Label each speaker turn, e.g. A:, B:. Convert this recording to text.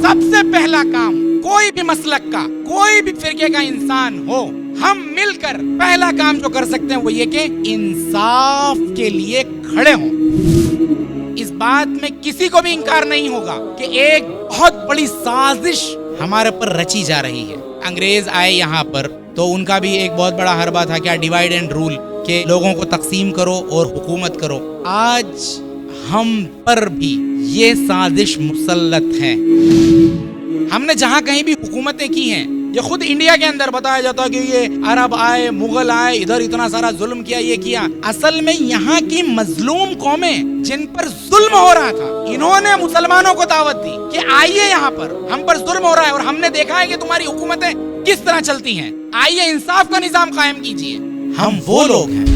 A: सबसे पहला काम कोई भी मसलक का, कोई भी फिरके का इंसान हो, हम मिलकर पहला काम जो कर सकते हैं वो ये कि इंसाफ के लिए खड़े हों। इस बात में किसी को भी इंकार नहीं होगा कि एक बहुत बड़ी साजिश हमारे पर रची जा रही है। अंग्रेज आए यहाँ पर तो उनका भी एक बहुत बड़ा हरबा था, क्या डिवाइड एंड रूल, के लोगों को तकसीम करो और हुकूमत करो। आज हम पर भी ये साजिश मुसल्लत है। हमने जहां कहीं भी हुकूमतें की हैं, ये खुद इंडिया के अंदर बताया जाता है कि ये अरब आए, मुगल आए, इधर इतना सारा जुल्म किया, ये किया। असल में यहाँ की मजलूम कौमें जिन पर जुल्म हो रहा था, इन्होंने मुसलमानों को दावत दी कि आइए यहाँ पर, हम पर जुल्म हो रहा है और हमने देखा है कि तुम्हारी हुकूमतें किस तरह चलती हैं, आइए इंसाफ का निजाम कायम कीजिए। हम वो लोग हैं